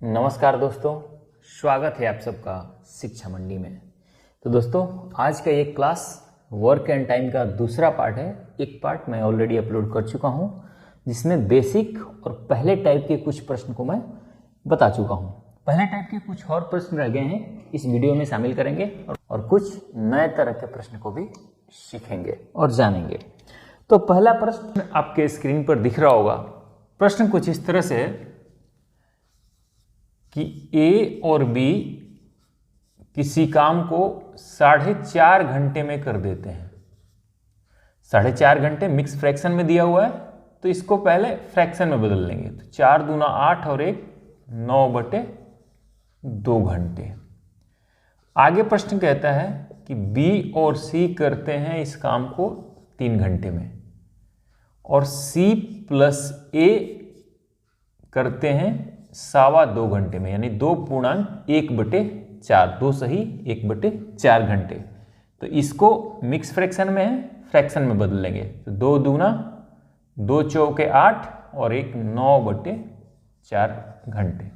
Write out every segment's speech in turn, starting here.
नमस्कार दोस्तों, स्वागत है आप सबका शिक्षा मंडी में। तो दोस्तों, आज का ये क्लास वर्क एंड टाइम का दूसरा पार्ट है। एक पार्ट मैं ऑलरेडी अपलोड कर चुका हूँ जिसमें बेसिक और पहले टाइप के कुछ प्रश्न को मैं बता चुका हूँ। पहले टाइप के कुछ और प्रश्न रह गए हैं, इस वीडियो में शामिल करेंगे और कुछ नए तरह के प्रश्न को भी सीखेंगे और जानेंगे। तो पहला प्रश्न आपके स्क्रीन पर दिख रहा होगा। प्रश्न कुछ इस तरह से है कि ए और बी किसी काम को 4.5 घंटे में कर देते हैं। 4.5 घंटे मिक्स फ्रैक्शन में दिया हुआ है, तो इसको पहले फ्रैक्शन में बदल लेंगे। तो 4 दूना 8 और 1 9/2 घंटे। आगे प्रश्न कहता है कि बी और सी करते हैं इस काम को 3 घंटे में और सी प्लस ए करते हैं 2.25 घंटे में, यानी 2.1/4, 2 सही 1/4 घंटे। तो इसको मिक्स फ्रैक्शन में है, फ्रैक्शन में बदल लेंगे। तो 2 दूना 2 चौके 8 और 1 9/4 घंटे।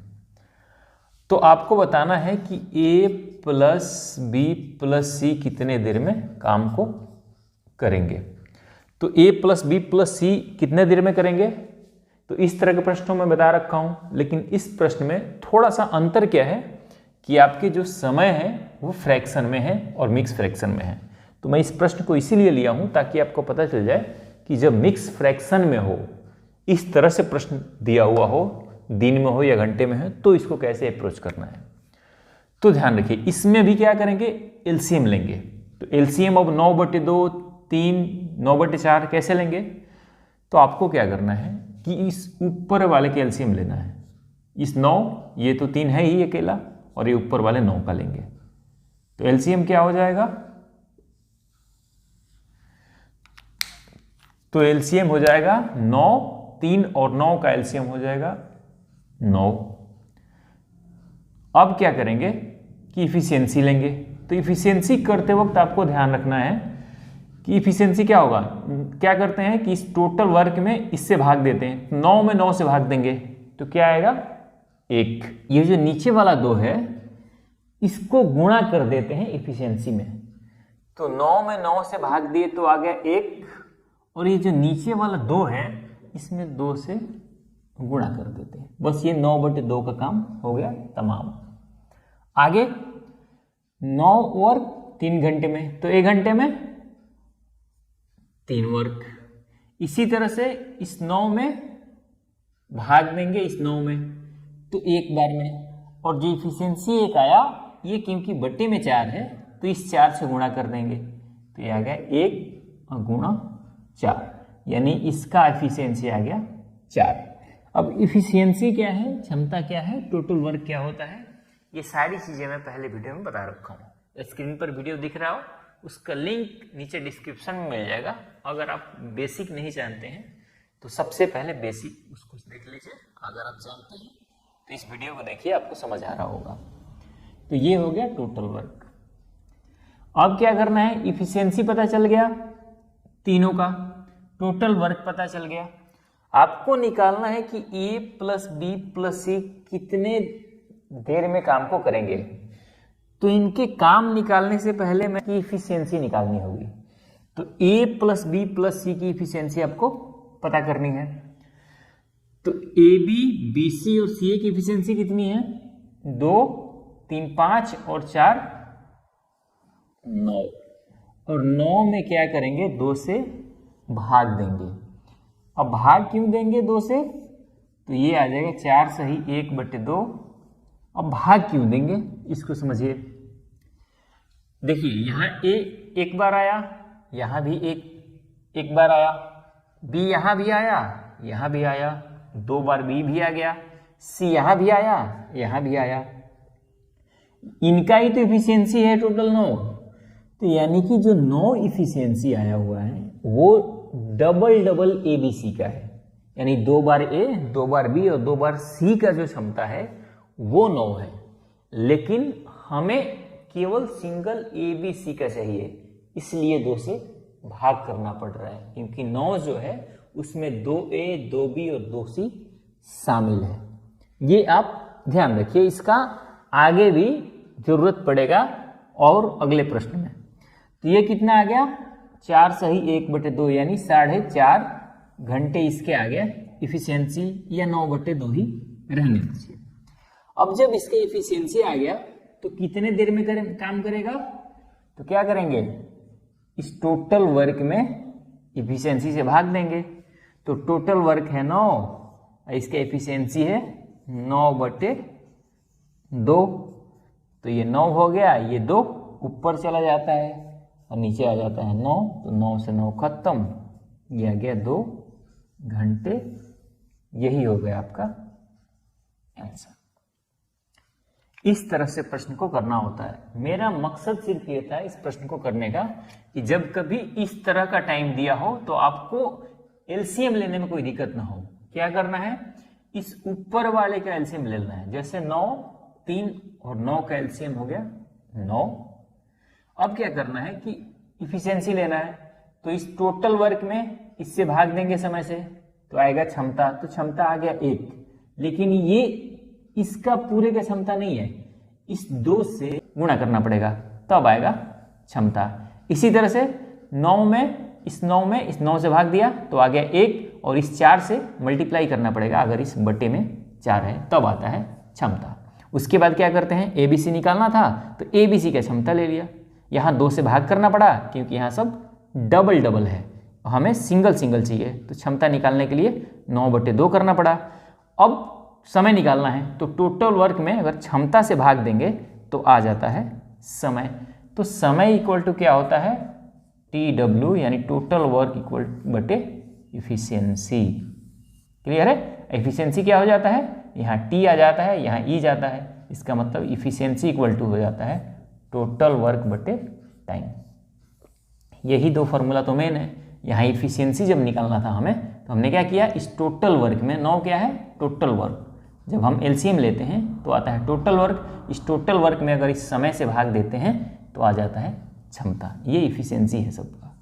तो आपको बताना है कि ए प्लस बी प्लस सी कितने देर में काम को करेंगे। तो ए प्लस बी प्लस सी कितने देर में करेंगे, तो इस तरह के प्रश्नों में बता रखा हूं। लेकिन इस प्रश्न में थोड़ा सा अंतर क्या है कि आपके जो समय है वो फ्रैक्शन में है और मिक्स फ्रैक्शन में है। तो मैं इस प्रश्न को इसीलिए लिया हूं ताकि आपको पता चल जाए कि जब मिक्स फ्रैक्शन में हो, इस तरह से प्रश्न दिया हुआ हो, दिन में हो या घंटे में हो, तो इसको कैसे अप्रोच करना है। तो ध्यान रखिए, इसमें भी क्या करेंगे, एलसीएम लेंगे। तो एलसीएम अब 9/2, 3, 9/4 कैसे लेंगे। तो आपको क्या करना है कि इस ऊपर वाले के एलसीएम लेना है। इस 9, ये तो 3 है ही अकेला, और ये ऊपर वाले 9 का लेंगे। तो एलसीएम क्या हो जाएगा, तो एलसीएम हो जाएगा 9, 3 और 9 का एलसीएम हो जाएगा 9। अब क्या करेंगे कि इफिशियंसी लेंगे। तो इफिशियंसी करते वक्त आपको ध्यान रखना है कि इफिशियंसी क्या होगा, क्या करते हैं कि इस टोटल वर्क में इससे भाग देते हैं। 9 में 9 से भाग देंगे तो क्या आएगा, 1। ये जो नीचे वाला 2 है इसको गुणा कर देते हैं इफिशियंसी में। तो 9 में 9 से भाग दिए तो आ गया 1, और ये जो नीचे वाला 2 है इसमें 2 से गुणा कर देते हैं। बस ये 9/2 का काम हो गया तमाम। आगे 9 वर्क 3 घंटे में, तो 1 घंटे में 3 वर्क। इसी तरह से इस 9 में भाग देंगे इस 9 में, तो एक बार में। और जो इफिशियंसी 1 आया, ये क्योंकि बट्टे में 4 है तो इस 4 से गुणा कर देंगे। तो ये आ गया 1 और गुणा 4, यानी इसका इफिशियंसी आ गया 4। अब इफिशियंसी क्या है, क्षमता क्या है, टोटल वर्क क्या होता है, ये सारी चीजें मैं पहले वीडियो में बता रखा हूँ। स्क्रीन पर वीडियो दिख रहा हो, उसका लिंक नीचे डिस्क्रिप्शन में मिल जाएगा। अगर आप बेसिक नहीं जानते हैं तो सबसे पहले बेसिक उसको देख लीजिए। अगर आप जानते हैं तो इस वीडियो को देखिए, आपको समझ आ रहा होगा। तो ये हो गया टोटल वर्क। अब क्या करना है, इफिशियंसी पता चल गया तीनों का, टोटल वर्क पता चल गया। आपको निकालना है कि ए प्लस बी प्लस सी कितने देर में काम को करेंगे। तो इनके काम निकालने से पहले मैं की इफिशियंसी निकालनी होगी। तो ए प्लस बी प्लस सी की इफिशियंसी आपको पता करनी है। तो ए बी बी सी और सी ए की इफिशियंसी कितनी है, 2, 3, 5 और 4 9। और 9 में क्या करेंगे, 2 से भाग देंगे। अब भाग क्यों देंगे 2 से, तो ये आ जाएगा 4 सही 1/2। अब भाग क्यों देंगे इसको समझिए। देखिए यहाँ ए एक बार आया, यहाँ भी एक बार आया, बी यहाँ भी आया, यहाँ भी आया, 2 बार बी भी आ गया, सी यहाँ भी आया, यहाँ भी आया। इनका ही तो इफिशियंसी है टोटल 9। तो यानी कि जो 9 इफिशियंसी आया हुआ है वो डबल ए बी सी का है। यानी 2 बार ए, 2 बार बी और 2 बार सी का जो क्षमता है वो 9 है। लेकिन हमें केवल सिंगल ए बी सी का चाहिए, इसलिए 2 से भाग करना पड़ रहा है, क्योंकि 9 जो है उसमें 2A, 2B और 2C शामिल है। ये आप ध्यान रखिए, इसका आगे भी जरूरत पड़ेगा और अगले प्रश्न में। तो ये कितना आ गया, 4 सही 1/2 यानी 4.5 घंटे इसके आ गया इफिशियंसी, या 9/2 ही रहने दीजिए। अब जब इसके इफिशियंसी आ गया तो कितने देर में काम करेगा, तो क्या करेंगे, इस टोटल वर्क में इफिशियंसी से भाग देंगे। तो टोटल वर्क है 9, इसका इफिशियंसी है 9/2, तो ये 9 हो गया, ये 2 ऊपर चला जाता है और नीचे आ जाता है 9, तो 9 से 9 खत्म, ये आ गया 2 घंटे। यही हो गया आपका आंसर। इस तरह से प्रश्न को करना होता है। मेरा मकसद सिर्फ ये था इस प्रश्न को करने का कि जब कभी इस तरह का टाइम दिया हो तो आपको एलसीएम लेने में कोई दिक्कत ना हो। क्या करना है, इस ऊपर वाले का एलसीएम लेना है। जैसे 9, 3 और 9 का एलसीएम हो गया 9। अब क्या करना है कि इफिशियंसी लेना है, तो इस टोटल वर्क में इससे भाग देंगे समय से, तो आएगा क्षमता। तो क्षमता आ गया 1, लेकिन ये इसका पूरे का क्षमता नहीं है, इस 2 से गुणा करना पड़ेगा तब आएगा क्षमता। इसी तरह से 9 में इस 9 से भाग दिया तो आ गया 1, और इस 4 से मल्टीप्लाई करना पड़ेगा, अगर इस बटे में 4 है तब आता है क्षमता। उसके बाद क्या करते हैं, एबीसी निकालना था तो एबीसी का क्षमता ले लिया। यहाँ 2 से भाग करना पड़ा क्योंकि यहाँ सब डबल डबल है, हमें सिंगल सिंगल चाहिए, तो क्षमता निकालने के लिए 9/2 करना पड़ा। अब समय निकालना है, तो टोटल वर्क में अगर क्षमता से भाग देंगे तो आ जाता है समय। तो समय इक्वल टू क्या होता है, TW यानी टोटल वर्क इक्वल बटे इफिशियंसी। क्लियर है, एफिशिएंसी क्या हो जाता है, यहाँ T आ जाता है, यहाँ E जाता है, इसका मतलब इफिशियंसी इक्वल टू हो जाता है टोटल वर्क बटे टाइम। यही 2 फॉर्मूला तो मेन है। यहाँ इफिशियंसी जब निकालना था हमें, तो हमने क्या किया, इस टोटल वर्क में 9 क्या है, टोटल वर्क, जब हम एलसीएम लेते हैं तो आता है टोटल वर्क। इस टोटल वर्क में अगर इस समय से भाग देते हैं तो आ जाता है क्षमता। ये इफिशियंसी है सबका।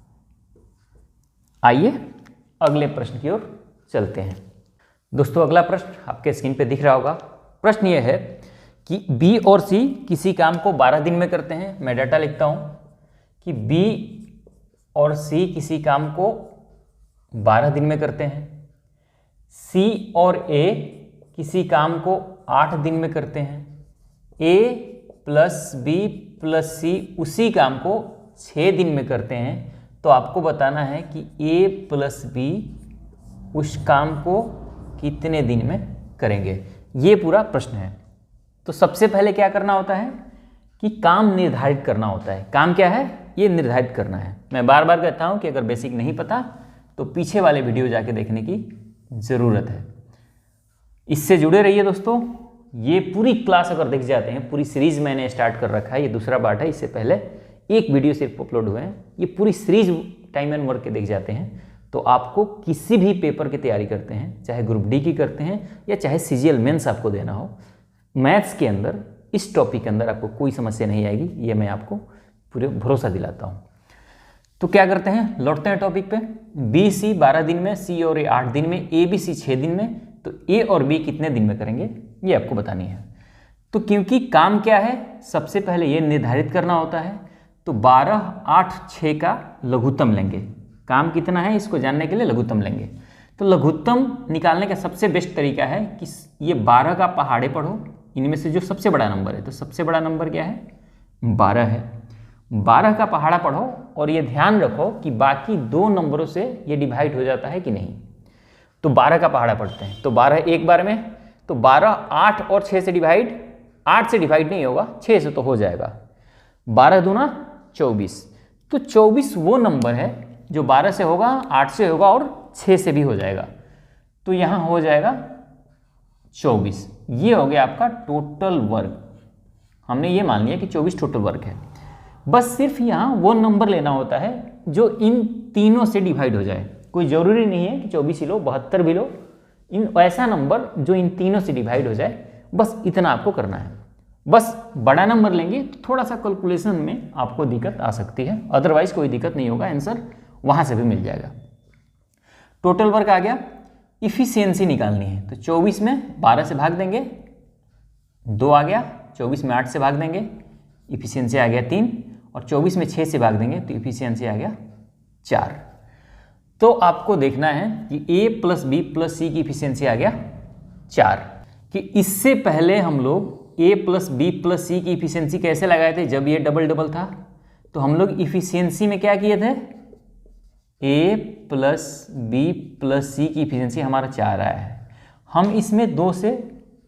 आइए अगले प्रश्न की ओर चलते हैं। दोस्तों अगला प्रश्न आपके स्क्रीन पे दिख रहा होगा। प्रश्न ये है कि बी और सी किसी काम को 12 दिन में करते हैं। मैं डाटा लिखता हूँ कि बी और सी किसी काम को 12 दिन में करते हैं। सी और ए किसी काम को 8 दिन में करते हैं। ए प्लस बी प्लस सी उसी काम को 6 दिन में करते हैं। तो आपको बताना है कि ए प्लस बी उस काम को कितने दिन में करेंगे, ये पूरा प्रश्न है। तो सबसे पहले क्या करना होता है कि काम निर्धारित करना होता है। काम क्या है, ये निर्धारित करना है। मैं बार बार कहता हूँ कि अगर बेसिक नहीं पता तो पीछे वाले वीडियो जाके देखने की ज़रूरत है। इससे जुड़े रहिए दोस्तों। ये पूरी क्लास अगर देख जाते हैं, पूरी सीरीज मैंने स्टार्ट कर रखा है, ये दूसरा पार्ट है, इससे पहले एक वीडियो सिर्फ अपलोड हुए हैं। ये पूरी सीरीज टाइम एंड वर्क के देख जाते हैं तो आपको किसी भी पेपर की तैयारी करते हैं, चाहे ग्रुप डी की करते हैं या चाहे सीजीएल मेंस आपको देना हो, मैथ्स के अंदर इस टॉपिक के अंदर आपको कोई समस्या नहीं आएगी, ये मैं आपको पूरे भरोसा दिलाता हूँ। तो क्या करते हैं, लौटते हैं टॉपिक पे। बी सी 12 दिन में, सी और ए 8 दिन में, ए बी सी 6 दिन में, तो ए और बी कितने दिन में करेंगे ये आपको बतानी है। तो क्योंकि काम क्या है, सबसे पहले ये निर्धारित करना होता है, तो 12, 8, 6 का लघुत्तम लेंगे। काम कितना है इसको जानने के लिए लघुत्तम लेंगे। तो लघुत्तम निकालने का सबसे बेस्ट तरीका है कि ये 12 का पहाड़े पढ़ो, इनमें से जो सबसे बड़ा नंबर है, तो सबसे बड़ा नंबर क्या है, 12 है। 12 का पहाड़ा पढ़ो और ये ध्यान रखो कि बाकी 2 नंबरों से ये डिवाइड हो जाता है कि नहीं। तो 12 का पहाड़ा पढ़ते हैं, तो 12 एक बार में, तो 12 8 और 6 से डिवाइड, 8 से डिवाइड नहीं होगा, 6 से तो हो जाएगा। 12 दूना 24, तो 24 वो नंबर है जो 12 से होगा, 8 से होगा और 6 से भी हो जाएगा। तो यहाँ हो जाएगा 24। ये हो गया आपका टोटल वर्क। हमने ये मान लिया कि 24 टोटल वर्क है। बस सिर्फ यहाँ वो नंबर लेना होता है जो इन तीनों से डिवाइड हो जाए। कोई ज़रूरी नहीं है कि 24 ही लो, 72 भी लो, इन ऐसा नंबर जो इन तीनों से डिवाइड हो जाए, बस इतना आपको करना है। बस बड़ा नंबर लेंगे तो थोड़ा सा कैलकुलेशन में आपको दिक्कत आ सकती है, अदरवाइज कोई दिक्कत नहीं होगा, आंसर वहाँ से भी मिल जाएगा। टोटल वर्क आ गया। इफिशियंसी निकालनी है, तो 24 में 12 से भाग देंगे 2 आ गया, 24 में 8 से भाग देंगे, इफिशियंसी आ गया 3, और 24 में 6 से भाग देंगे तो इफिशियंसी आ गया 4। तो आपको देखना है कि a plus B plus C की इफिशियंसी आ गया 4, कि इससे पहले हम लोग a plus B plus C की इफिशियंसी कैसे लगाए थे, जब ये डबल डबल था तो हम लोग इफिशियंसी में क्या किए थे, a plus B plus C की इफिशियंसी हमारा 4 आया है, हम इसमें 2 से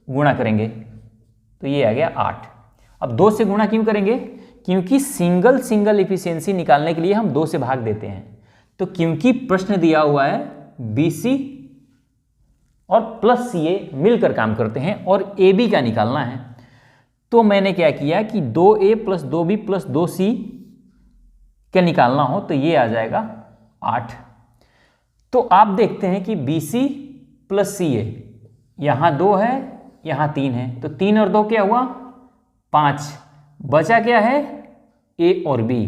गुणा करेंगे तो ये आ गया 8। अब 2 से गुणा क्यों करेंगे, क्योंकि सिंगल सिंगल इफिशियंसी निकालने के लिए हम 2 से भाग देते हैं। तो क्योंकि प्रश्न दिया हुआ है BC और प्लस CA मिलकर काम करते हैं और AB का निकालना है, तो मैंने क्या किया कि 2A plus 2B plus 2C का निकालना हो तो ये आ जाएगा 8। तो आप देखते हैं कि BC प्लस CA, यहाँ 2 है यहाँ 3 है, तो 3 और 2 क्या हुआ 5, बचा क्या है A और B।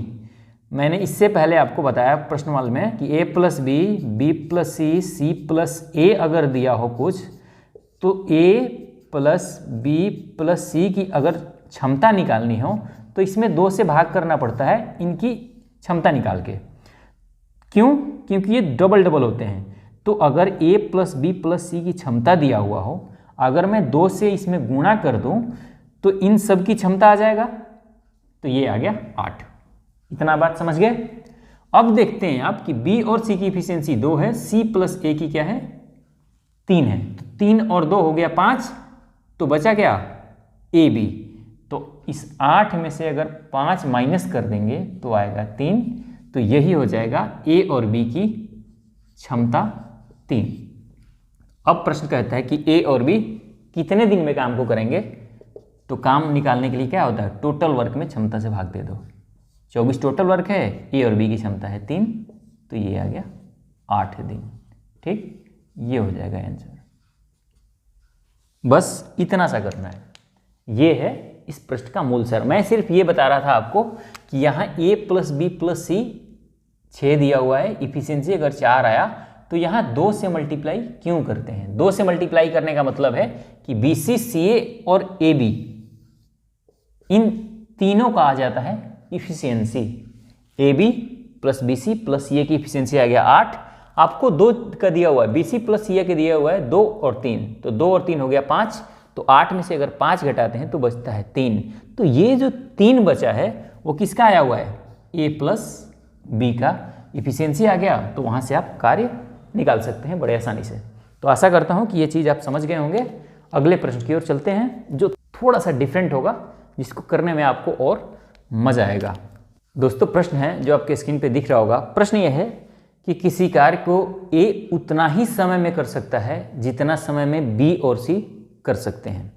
मैंने इससे पहले आपको बताया प्रश्नवाल में कि a plus B, B plus C, C plus A अगर दिया हो कुछ, तो a plus B plus C की अगर क्षमता निकालनी हो तो इसमें 2 से भाग करना पड़ता है इनकी क्षमता निकाल के। क्यों, क्योंकि ये डबल डबल होते हैं। तो अगर a plus B plus C की क्षमता दिया हुआ हो, अगर मैं 2 से इसमें गुणा कर दूं तो इन सब की क्षमता आ जाएगा, तो ये आ गया 8। इतना बात समझ गए। अब देखते हैं आप कि B और C की इफिशियंसी 2 है, C प्लस A की क्या है 3 है, तो 3 और 2 हो गया 5, तो बचा क्या AB। तो इस 8 में से अगर 5 माइनस कर देंगे तो आएगा 3, तो यही हो जाएगा A और B की क्षमता 3। अब प्रश्न कहता है कि A और B कितने दिन में काम को करेंगे, तो काम निकालने के लिए क्या होता है, टोटल वर्क में क्षमता से भाग दे दो। 24 टोटल वर्क है, A और B की क्षमता है 3, तो ये आ गया 8 दिन। ठीक, ये हो जाएगा आंसर। बस इतना सा करना है, ये है इस प्रश्न का मूल सार। मैं सिर्फ ये बता रहा था आपको कि यहाँ A प्लस बी प्लस सी 6 दिया हुआ है, इफिशियंसी अगर 4 आया तो यहाँ 2 से मल्टीप्लाई क्यों करते हैं। 2 से मल्टीप्लाई करने का मतलब है कि BC, CA और AB इन तीनों का आ जाता है efficiency. AB plus BC plus CA की इफिशियंसी आ गया 8। आपको 2 का दिया हुआ है, BC प्लस CA के दिया हुआ है 2 और 3, तो 2 और 3 हो गया 5, तो 8 में से अगर 5 घटाते हैं तो बचता है 3। तो ये जो 3 बचा है वो किसका आया हुआ है, A प्लस B का इफिशियंसी आ गया। तो वहाँ से आप कार्य निकाल सकते हैं बड़े आसानी से। तो आशा करता हूँ कि ये चीज़ आप समझ गए होंगे। अगले प्रश्न की ओर चलते हैं जो थोड़ा सा डिफरेंट होगा, जिसको करने में आपको और मजा आएगा। दोस्तों प्रश्न है जो आपके स्क्रीन पे दिख रहा होगा। प्रश्न यह है कि किसी कार्य को A उतना ही समय में कर सकता है जितना समय में B और C कर सकते हैं।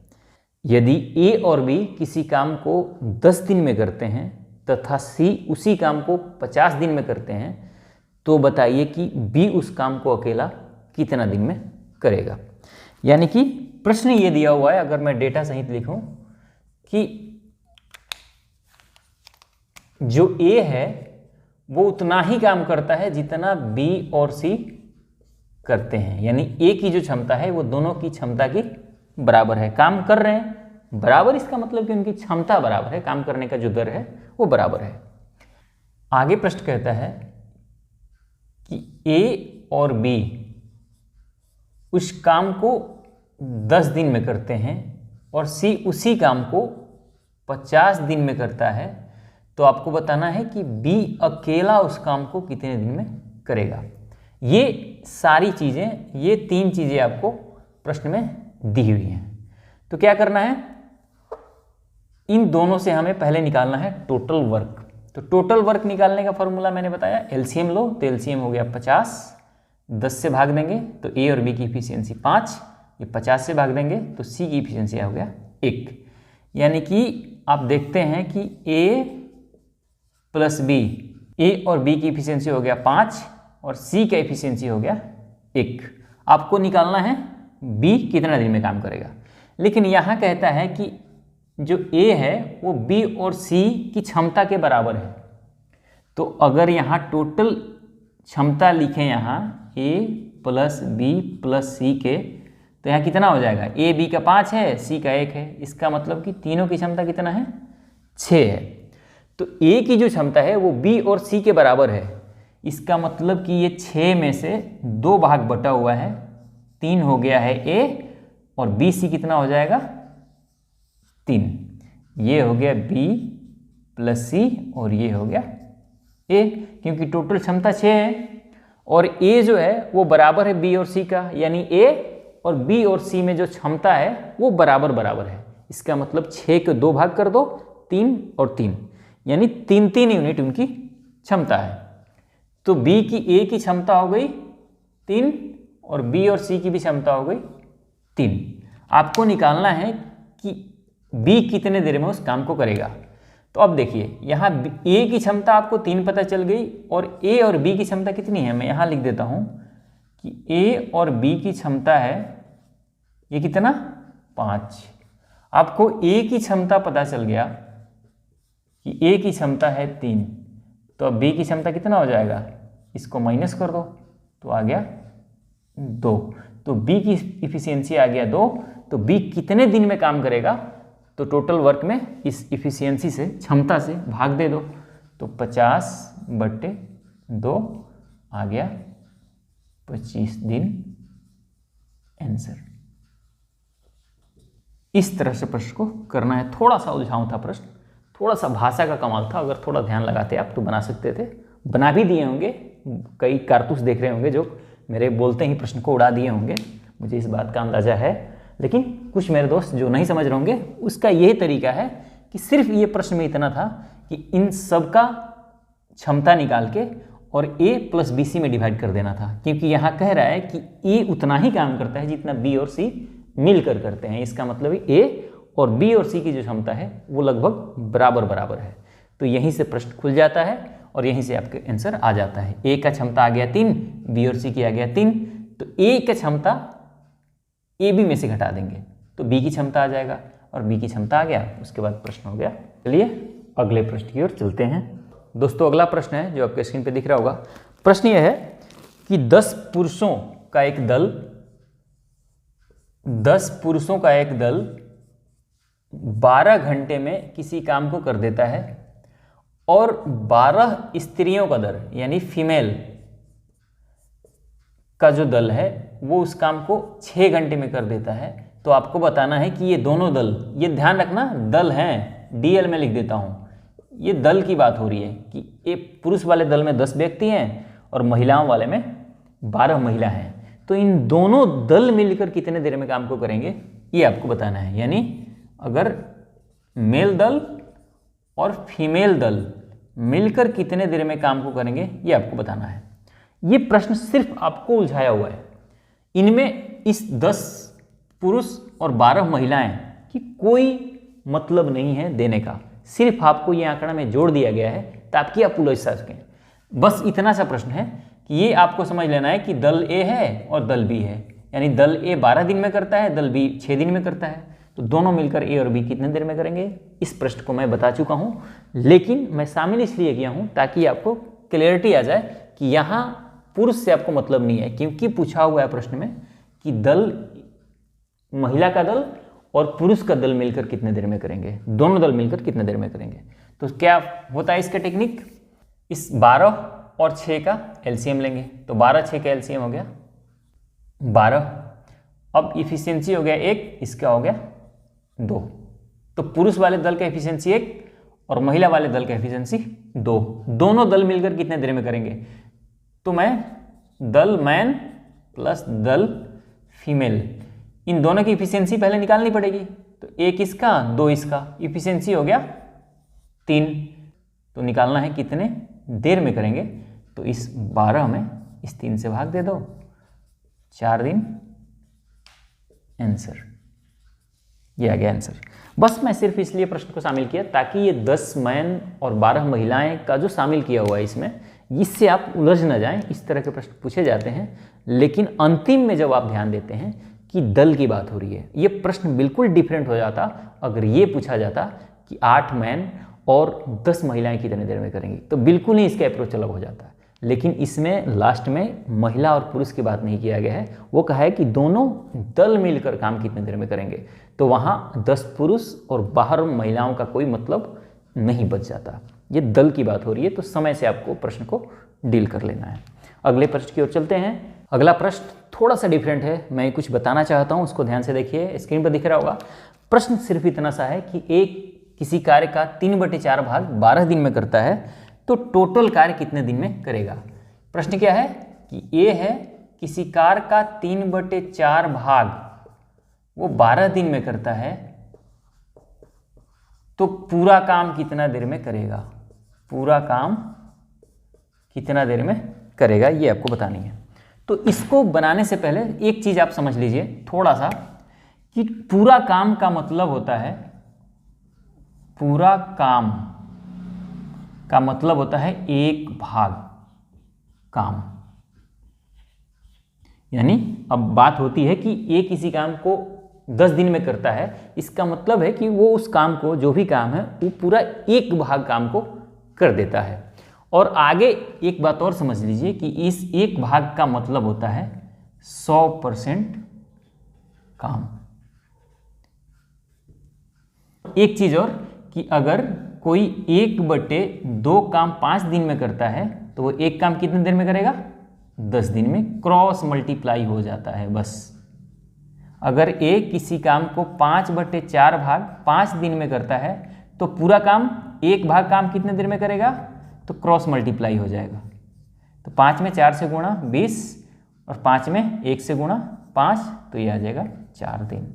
यदि A और B किसी काम को 10 दिन में करते हैं तथा C उसी काम को 50 दिन में करते हैं, तो बताइए कि B उस काम को अकेला कितना दिन में करेगा। यानी कि प्रश्न ये दिया हुआ है, अगर मैं डेटा सहित लिखूं, कि जो A है वो उतना ही काम करता है जितना B और C करते हैं। यानी A की जो क्षमता है वो दोनों की क्षमता की बराबर है, काम कर रहे हैं बराबर। इसका मतलब कि उनकी क्षमता बराबर है, काम करने का जो दर है वो बराबर है। आगे प्रश्न कहता है कि A और B उस काम को 10 दिन में करते हैं और C उसी काम को 50 दिन में करता है, तो आपको बताना है कि B अकेला उस काम को कितने दिन में करेगा। ये सारी चीज़ें, ये 3 चीज़ें आपको प्रश्न में दी हुई हैं। तो क्या करना है, इन दोनों से हमें पहले निकालना है टोटल वर्क। तो टोटल वर्क निकालने का फॉर्मूला मैंने बताया, एलसीएम लो, तो एलसीएम हो गया 50, 10 से भाग देंगे तो A और B की इफिशियंसी 5, ये 50 से भाग देंगे तो C की इफिशियंसी हो गया 1। यानी कि आप देखते हैं कि A प्लस B, A और B की इफिशियंसी हो गया 5 और C का इफिशियंसी हो गया 1। आपको निकालना है B कितना दिन में काम करेगा। लेकिन यहाँ कहता है कि जो A है वो B और C की क्षमता के बराबर है। तो अगर यहाँ टोटल क्षमता लिखें यहाँ A plus B plus C के, तो यहाँ कितना हो जाएगा, ए बी का 5 है, सी का 1 है, इसका मतलब कि तीनों की क्षमता कितना है, 6 है। तो ए की जो क्षमता है वो बी और सी के बराबर है, इसका मतलब कि ये 6 में से 2 भाग बटा हुआ है, 3 हो गया है ए, और बी सी कितना हो जाएगा, 3। ये हो गया बी प्लस सी और ये हो गया ए, क्योंकि टोटल क्षमता 6 है और ए जो है वो बराबर है बी और सी का, यानी ए और बी और सी में जो क्षमता है वो बराबर बराबर है। इसका मतलब 6 के 2 भाग कर दो, 3 और 3, यानी 3 यूनिट उनकी क्षमता है। तो बी की ए की क्षमता हो गई 3 और बी और सी की भी क्षमता हो गई 3। आपको निकालना है कि बी कितने देर में उस काम को करेगा। तो अब देखिए यहाँ ए की क्षमता आपको 3 पता चल गई और ए और बी की क्षमता कितनी है, मैं यहाँ लिख देता हूँ कि ए और बी की क्षमता है ये कितना, 5। आपको ए की क्षमता पता चल गया कि ए की क्षमता है 3, तो अब बी की क्षमता कितना हो जाएगा, इसको माइनस कर दो तो आ गया 2। तो बी की इफिशियंसी आ गया 2। तो बी कितने दिन में काम करेगा, तो टोटल वर्क में इस इफिशियंसी से, क्षमता से भाग दे दो, तो 50/2 आ गया 25 दिन आंसर। इस तरह से प्रश्न को करना है। थोड़ा सा उलझाऊ था प्रश्न, थोड़ा सा भाषा का कमाल था, अगर थोड़ा ध्यान लगाते आप तो बना सकते थे, बना भी दिए होंगे। कई कारतूस देख रहे होंगे जो मेरे बोलते ही प्रश्न को उड़ा दिए होंगे, मुझे इस बात का अंदाजा है। लेकिन कुछ मेरे दोस्त जो नहीं समझ रहे होंगे, उसका यही तरीका है कि सिर्फ ये प्रश्न में इतना था कि इन सब का क्षमता निकाल के और a प्लस बी सी में डिवाइड कर देना था, क्योंकि यहाँ कह रहा है कि a उतना ही काम करता है जितना b और c मिलकर करते हैं। इसका मतलब a और b और c की जो क्षमता है वो लगभग बराबर बराबर है। तो यहीं से प्रश्न खुल जाता है और यहीं से आपके आंसर आ जाता है। a का क्षमता आ गया 3, b और c की आ गया 3, तो a का क्षमता ए बी में से घटा देंगे तो बी की क्षमता आ जाएगा और बी की क्षमता आ गया, उसके बाद प्रश्न हो गया। चलिए अगले प्रश्न की ओर चलते हैं। दोस्तों अगला प्रश्न है जो आपके स्क्रीन पे दिख रहा होगा। प्रश्न यह है कि 10 पुरुषों का एक दल 12 घंटे में किसी काम को कर देता है और 12 स्त्रियों का दल यानी फीमेल का जो दल है वो उस काम को 6 घंटे में कर देता है। तो आपको बताना है कि ये दोनों दल, ये ध्यान रखना दल हैं, डीएल में लिख देता हूँ, ये दल की बात हो रही है कि एक पुरुष वाले दल में 10 व्यक्ति हैं और महिलाओं वाले में 12 महिला हैं। तो इन दोनों दल मिलकर कितने देर में काम को करेंगे ये आपको बताना है। यानी अगर मेल दल और फीमेल दल मिलकर कितने देर में काम को करेंगे ये आपको बताना है। ये प्रश्न सिर्फ आपको उलझाया हुआ है। इनमें इस 10 पुरुष और 12 महिलाएं की कोई मतलब नहीं है देने का, सिर्फ आपको ये आंकड़ा में जोड़ दिया गया है ताकि आप उलझ सकें। बस इतना सा प्रश्न है कि ये आपको समझ लेना है कि दल ए है और दल बी है, यानी दल ए 12 दिन में करता है, दल बी 6 दिन में करता है। तो दोनों मिलकर ए और बी कितने देर में करेंगे इस प्रश्न को मैं बता चुका हूँ, लेकिन मैं शामिल इसलिए किया हूँ ताकि आपको क्लियरिटी आ जाए कि यहाँ पुरुष से आपको मतलब नहीं है, क्योंकि पूछा हुआ है प्रश्न में कि दल, महिला का दल और पुरुष का दल मिलकर कितने देर में करेंगे, दोनों दल मिलकर कितने देर में करेंगे। तो क्या होता है इसका टेक्निक, इस 12 और 6 का एलसीएम लेंगे, तो 12 6 का एलसीएम हो गया 12। अब इफिशियंसी हो गया 1, इसका हो गया 2। तो पुरुष वाले दल का एफिशिएंसी 1 और महिला वाले दल का एफिशिएंसी 2, दोनों दल मिलकर कितने देर में करेंगे। तो मैं दल मैन प्लस दल फीमेल, इन दोनों की इफिशियंसी पहले निकालनी पड़ेगी। तो 1 इसका 2 इसका, इफिशियंसी हो गया 3। तो निकालना है कितने देर में करेंगे, तो इस 12 में इस 3 से भाग दे दो, 4 दिन आंसर। ये आ गया आंसर। बस मैं सिर्फ इसलिए प्रश्न को शामिल किया ताकि ये 10 मैन और 12 महिलाएं का जो शामिल किया हुआ है इसमें, इससे आप उलझ न जाएं। इस तरह के प्रश्न पूछे जाते हैं, लेकिन अंतिम में जब आप ध्यान देते हैं कि दल की बात हो रही है, ये प्रश्न बिल्कुल डिफरेंट हो जाता अगर ये पूछा जाता कि 8 मैन और 10 महिलाएं कितने देर में करेंगी, तो बिल्कुल ही इसका अप्रोच अलग हो जाता है। लेकिन इसमें लास्ट में महिला और पुरुष की बात नहीं किया गया है। वो कहा है कि दोनों दल मिलकर काम कितने देर में करेंगे, तो वहाँ 10 पुरुष और बाहर महिलाओं का कोई मतलब नहीं बच जाता। ये दल की बात हो रही है, तो समय से आपको प्रश्न को डील कर लेना है। अगले प्रश्न की ओर चलते हैं। अगला प्रश्न थोड़ा सा डिफरेंट है, मैं कुछ बताना चाहता हूँ, उसको ध्यान से देखिए, स्क्रीन पर दिख रहा होगा। प्रश्न सिर्फ इतना सा है कि एक किसी कार्य का 3/4 भाग 12 दिन में करता है, तो टोटल कार्य कितने दिन में करेगा। प्रश्न क्या है कि ये है किसी कार्य का 3/4 भाग वो 12 दिन में करता है, तो पूरा काम कितना देर में करेगा, पूरा काम कितना देर में करेगा, ये आपको बतानी है। तो इसको बनाने से पहले एक चीज आप समझ लीजिए थोड़ा सा, कि पूरा काम का मतलब होता है, पूरा काम का मतलब होता है एक भाग काम। यानी अब बात होती है कि ये किसी काम को 10 दिन में करता है, इसका मतलब है कि वो उस काम को, जो भी काम है, वो पूरा एक भाग काम को कर देता है। और आगे एक बात और समझ लीजिए कि इस एक भाग का मतलब होता है 100% काम। एक चीज और कि अगर कोई 1/2 काम 5 दिन में करता है, तो वो एक काम कितने देर में करेगा, 10 दिन में। क्रॉस मल्टीप्लाई हो जाता है बस। अगर ए किसी काम को 5/4 भाग 5 दिन में करता है, तो पूरा काम, एक भाग काम कितने देर में करेगा, तो क्रॉस मल्टीप्लाई हो जाएगा। तो 5 में 4 से गुणा 20 और 5 में 1 से गुणा 5, तो ये आ जाएगा 4 दिन।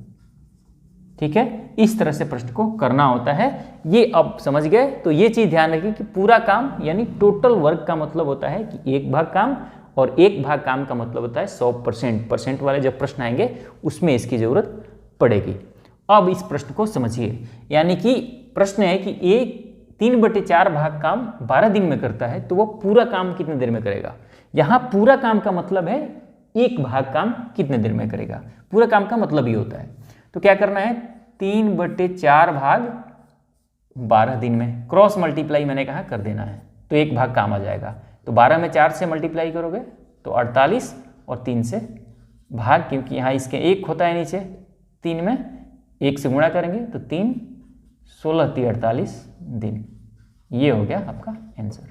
ठीक है, इस तरह से प्रश्न को करना होता है। ये अब समझ गए, तो ये चीज ध्यान रखिए कि पूरा काम यानी टोटल वर्क का मतलब होता है कि एक भाग काम, और एक भाग काम का मतलब होता है 100%। परसेंट वाले जब प्रश्न आएंगे उसमें इसकी जरूरत पड़ेगी। अब इस प्रश्न को समझिए, यानी कि प्रश्न है कि एक 3/4 भाग काम 12 दिन में करता है, तो वो पूरा काम कितने देर में करेगा। यहाँ पूरा काम का मतलब है एक भाग काम कितने देर में करेगा, पूरा काम का मतलब ही होता है। तो क्या करना है, 3/4 भाग 12 दिन में क्रॉस मल्टीप्लाई मैंने कहा कर देना है, तो एक भाग काम आ जाएगा। तो 12 में 4 से मल्टीप्लाई करोगे तो 48, और 3 से भाग, क्योंकि यहाँ इसके 1 होता है नीचे, 3 में 1 से गुणा करेंगे तो 3, 16 × 48 दिन। ये हो गया आपका आंसर।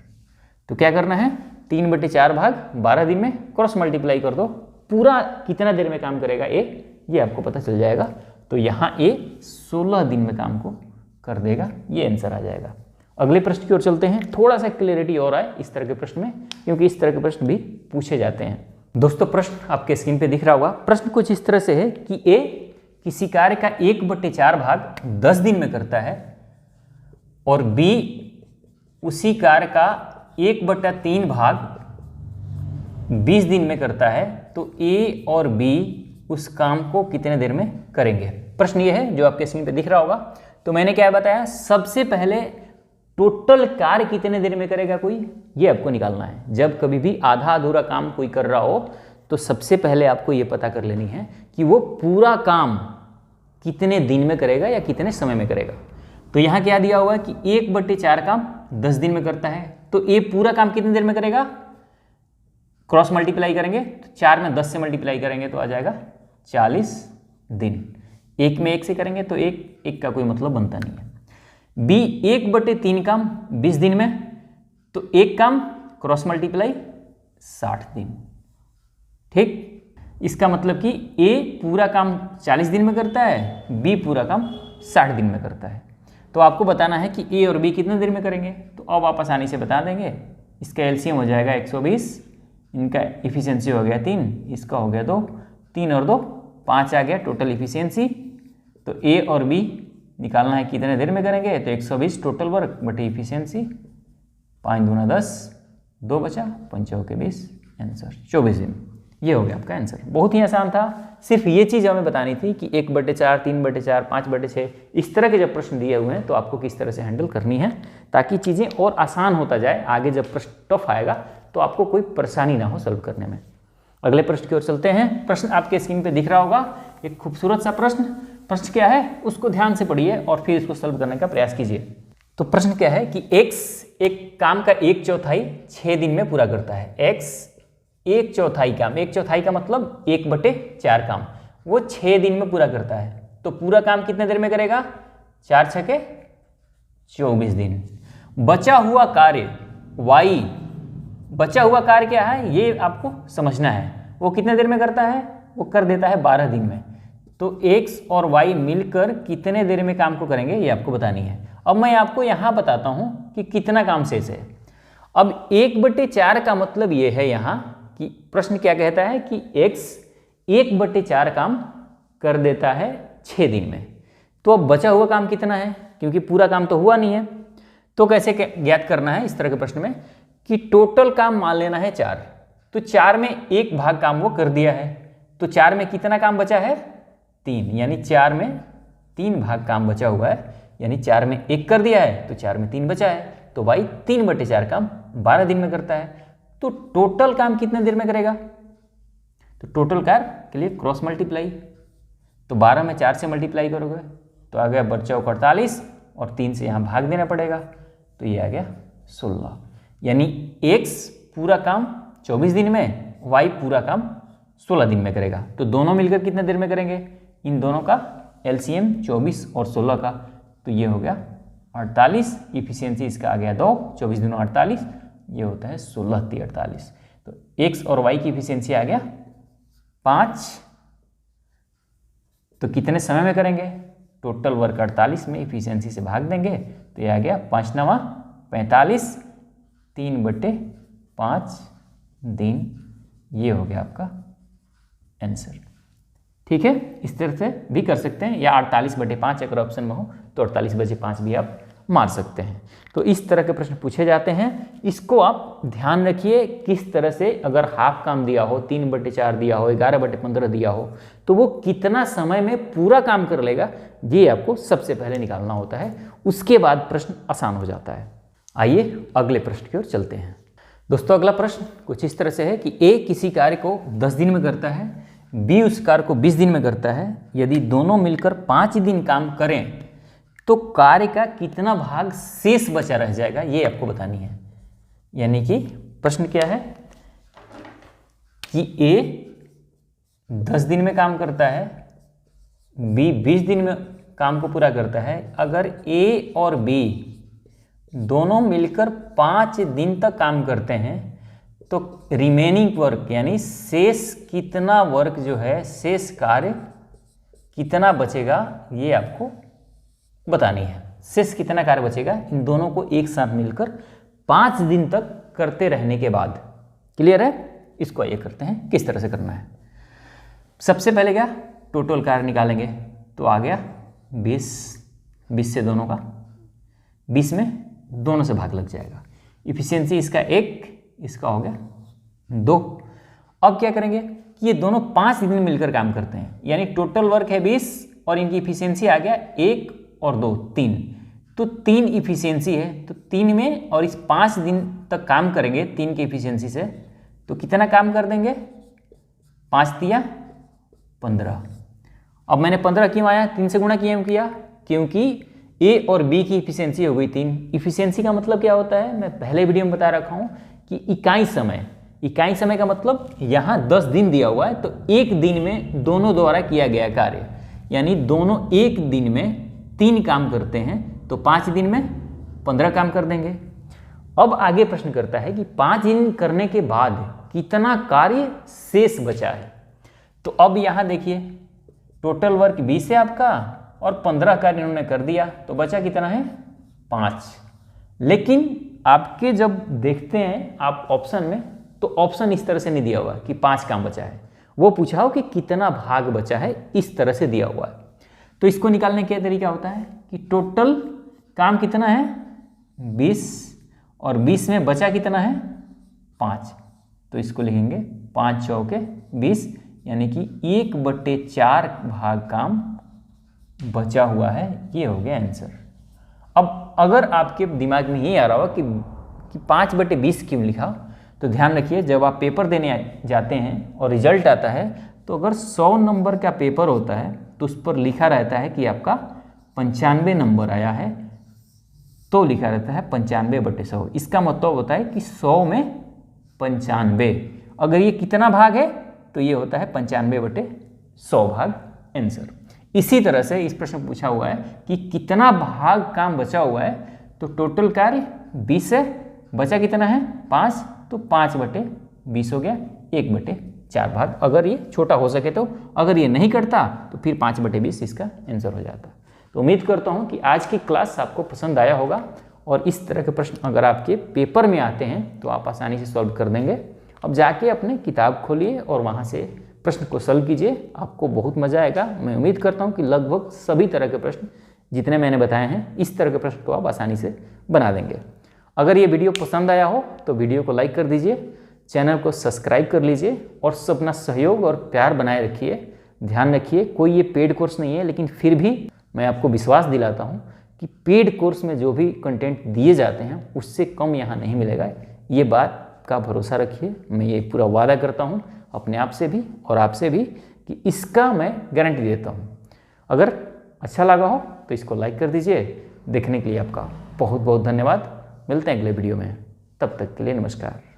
तो क्या करना है, 3/4 भाग 12 दिन में क्रॉस मल्टीप्लाई कर दो, पूरा कितना देर में काम करेगा ये आपको पता चल जाएगा। तो यहाँ ए 16 दिन में काम को कर देगा, ये आंसर आ जाएगा। अगले प्रश्न की ओर चलते हैं। थोड़ा सा क्लियरिटी और आए इस तरह के प्रश्न में, क्योंकि इस तरह के प्रश्न भी पूछे जाते हैं। दोस्तों प्रश्न आपके स्क्रीन पे दिख रहा होगा। प्रश्न कुछ इस तरह से है कि ए किसी कार्य का 1/4 भाग 10 दिन में करता है, और बी उसी कार्य का 1/3 भाग 20 दिन में करता है, तो ए और बी उस काम को कितने देर में करेंगे। प्रश्न ये है जो आपके स्क्रीन पे दिख रहा होगा। तो मैंने क्या बताया, सबसे पहले टोटल कार्य कितने देर में करेगा कोई, ये आपको निकालना है। जब कभी भी आधा अधूरा काम कोई कर रहा हो, तो सबसे पहले आपको ये पता कर लेनी है कि वो पूरा काम कितने दिन में करेगा या कितने समय में करेगा। तो यहाँ क्या दिया हुआ है कि 1/4 काम 10 दिन में करता है, तो ये पूरा काम कितने देर में करेगा, क्रॉस मल्टीप्लाई करेंगे तो 4 में 10 से मल्टीप्लाई करेंगे तो आ जाएगा 40 दिन। 1 में 1 से करेंगे तो एक का कोई मतलब बनता नहीं है। बी 1/3 काम 20 दिन में, तो एक काम क्रॉस मल्टीप्लाई 60 दिन। ठीक, इसका मतलब कि ए पूरा काम 40 दिन में करता है, बी पूरा काम 60 दिन में करता है। तो आपको बताना है कि ए और बी कितने देर में करेंगे। तो अब आप आसानी से बता देंगे। इसका एलसीएम हो जाएगा 120, इनका इफिशियंसी हो गया 3, इसका हो गया 2, 3 और 2 5 आ गया टोटल इफिशियंसी। तो ए और बी निकालना है कितने देर में करेंगे, तो 120 टोटल वर्क बटे इफिशियंसी, 5 दूना 10, 2 बचा, 5 चौके 20, आंसर 24 दिन। ये हो गया आपका आंसर। बहुत ही आसान था, सिर्फ ये चीज़ हमें बतानी थी कि 1/4, 3/4, 5/6 इस तरह के जब प्रश्न दिए हुए हैं तो आपको किस तरह से हैंडल करनी है, ताकि चीज़ें और आसान होता जाए। आगे जब प्रश्न टफ आएगा तो आपको कोई परेशानी ना हो सॉल्व करने में। अगले प्रश्न की ओर चलते हैं। प्रश्न आपके स्क्रीन पे दिख रहा होगा, एक खूबसूरत सा प्रश्न। प्रश्न क्या है उसको ध्यान से पढ़िए और फिर इसको सॉल्व करने का प्रयास कीजिए। तो प्रश्न क्या है कि x एक काम का 1/4 6 दिन में पूरा करता है। x 1/4 काम, 1/4 का मतलब 1/4 काम वो 6 दिन में पूरा करता है। तो पूरा काम कितने देर में करेगा? 4 छके 24 दिन। बचा हुआ कार्य y, बचा हुआ कार्य क्या है ये आपको समझना है। वो कितने देर में करता है? वो कर देता है 12 दिन में। तो x और y मिलकर कितने देर में काम को करेंगे ये आपको बतानी है। अब मैं आपको यहाँ बताता हूँ कि कितना काम शेष है। अब 1/4 का मतलब ये है यहाँ कि प्रश्न क्या कहता है कि x 1/4 काम कर देता है 6 दिन में। तो अब बचा हुआ काम कितना है, क्योंकि पूरा काम तो हुआ नहीं है। तो कैसे ज्ञात करना है इस तरह के प्रश्न में कि टोटल काम मान लेना है 4। तो 4 में 1 भाग काम वो कर दिया है। तो 4 में कितना काम बचा है? 3, यानी 4 में 3 भाग काम बचा हुआ है। यानी 4 में 1 कर दिया है तो 4 में 3 बचा है। तो भाई 3/4 काम 12 दिन में करता है। तो टोटल काम कितने देर में करेगा? तो टोटल कार्य के लिए क्रॉस मल्टीप्लाई, तो 12 में 4 से मल्टीप्लाई करोगे तो आ गया बचा 48 और 3 से यहाँ भाग देना पड़ेगा तो ये आ गया 16। यानी x पूरा काम 24 दिन में, y पूरा काम 16 दिन में करेगा। तो दोनों मिलकर कितने देर में करेंगे? इन दोनों का LCM 24 और 16 का, तो ये हो गया 48। इफिशियंसी इसका आ गया 2, 24 दूनी 48, ये होता है 16 × 48। तो x और y की इफिशियंसी आ गया 5। तो कितने समय में करेंगे? टोटल वर्क 48 में इफिशियंसी से भाग देंगे तो ये आ गया 5 9 45, 3/5 दिन। ये हो गया आपका आंसर। ठीक है, इस तरह से भी कर सकते हैं, या 48/5 अगर ऑप्शन में हो तो 48/5 भी आप मार सकते हैं। तो इस तरह के प्रश्न पूछे जाते हैं। इसको आप ध्यान रखिए किस तरह से, अगर हाफ काम दिया हो, 3/4 दिया हो, 11/15 दिया हो, तो वो कितना समय में पूरा काम कर लेगा ये आपको सबसे पहले निकालना होता है। उसके बाद प्रश्न आसान हो जाता है। आइए अगले प्रश्न की ओर चलते हैं। दोस्तों अगला प्रश्न कुछ इस तरह से है कि A किसी कार्य को 10 दिन में करता है, B उस कार्य को 20 दिन में करता है। यदि दोनों मिलकर 5 दिन काम करें तो कार्य का कितना भाग शेष बचा रह जाएगा ये आपको बतानी है। यानी कि प्रश्न क्या है कि A 10 दिन में काम करता है, B 20 दिन में काम को पूरा करता है। अगर A और B दोनों मिलकर 5 दिन तक काम करते हैं तो रिमेनिंग वर्क यानी शेष कितना वर्क जो है, शेष कार्य कितना बचेगा ये आपको बतानी है। शेष कितना कार्य बचेगा इन दोनों को एक साथ मिलकर 5 दिन तक करते रहने के बाद। क्लियर है? इसको ये करते हैं किस तरह से करना है। सबसे पहले क्या, टोटल कार्य निकालेंगे तो आ गया 20 से दोनों का, 20 में दोनों से भाग लग जाएगा। इफिशियंसी इसका 1, इसका हो गया 2। अब क्या करेंगे कि ये दोनों 5 दिन मिलकर काम करते हैं, यानी टोटल वर्क है 20 और इनकी इफिशियंसी आ गया 1 और 2 3। तो 3 इफिशियंसी है, तो 3 में और इस 5 दिन तक काम करेंगे 3 की इफिशियंसी से, तो कितना काम कर देंगे? 5 × 15। अब मैंने 15 क्यों आया 3 से गुणा किया? क्योंकि A और B की इफिशियंसी हो गई 3। इफिशियंसी का मतलब क्या होता है, मैं पहले वीडियो में बता रखा हूँ कि इकाई समय का मतलब यहाँ 10 दिन दिया हुआ है, तो 1 दिन में दोनों द्वारा किया गया कार्य, यानी दोनों 1 दिन में 3 काम करते हैं तो 5 दिन में 15 काम कर देंगे। अब आगे प्रश्न करता है कि 5 दिन करने के बाद कितना कार्य शेष बचा है। तो अब यहाँ देखिए टोटल वर्क 20 है आपका और 15 कार्य इन्होंने कर दिया, तो बचा कितना है? 5। लेकिन आपके जब देखते हैं आप ऑप्शन में, तो ऑप्शन इस तरह से नहीं दिया हुआ कि 5 काम बचा है, वो पूछा हो कि कितना भाग बचा है, इस तरह से दिया हुआ है। तो इसको निकालने का तरीका होता है कि टोटल काम कितना है 20 और 20 में बचा कितना है 5, तो इसको लिखेंगे 5 चौके 20, यानी कि 1/4 भाग काम बचा हुआ है। ये हो गया आंसर। अब अगर आपके दिमाग में ये आ रहा हो कि 5/20 क्यों लिखा, तो ध्यान रखिए जब आप पेपर देने जाते हैं और रिजल्ट आता है, तो अगर 100 नंबर का पेपर होता है तो उस पर लिखा रहता है कि आपका 95 नंबर आया है, तो लिखा रहता है 95/100। इसका मतलब होता है कि 100 में 95। अगर ये कितना भाग है तो ये होता है 95/100 भाग आंसर। इसी तरह से इस प्रश्न में पूछा हुआ है कि कितना भाग काम बचा हुआ है, तो टोटल कार्य 20 है, बचा कितना है 5, तो 5/20 हो गया, 1/4 भाग। अगर ये छोटा हो सके तो, अगर ये नहीं करता तो फिर 5/20 इसका आंसर हो जाता। तो उम्मीद करता हूँ कि आज की क्लास आपको पसंद आया होगा और इस तरह के प्रश्न अगर आपके पेपर में आते हैं तो आप आसानी से सॉल्व कर देंगे। अब जाके अपने किताब खोलिए और वहाँ से प्रश्न को सॉल्व कीजिए, आपको बहुत मजा आएगा। मैं उम्मीद करता हूँ कि लगभग सभी तरह के प्रश्न जितने मैंने बताए हैं, इस तरह के प्रश्न को आप आसानी से बना देंगे। अगर ये वीडियो पसंद आया हो तो वीडियो को लाइक कर दीजिए, चैनल को सब्सक्राइब कर लीजिए और अपना सहयोग और प्यार बनाए रखिए। ध्यान रखिए, कोई ये पेड कोर्स नहीं है, लेकिन फिर भी मैं आपको विश्वास दिलाता हूँ कि पेड कोर्स में जो भी कंटेंट दिए जाते हैं उससे कम यहाँ नहीं मिलेगा। ये बात का भरोसा रखिए, मैं ये पूरा वादा करता हूँ अपने आप से भी और आपसे भी कि इसका मैं गारंटी देता हूँ। अगर अच्छा लगा हो तो इसको लाइक कर दीजिए। देखने के लिए आपका बहुत बहुत धन्यवाद। मिलते हैं अगले वीडियो में, तब तक के लिए नमस्कार।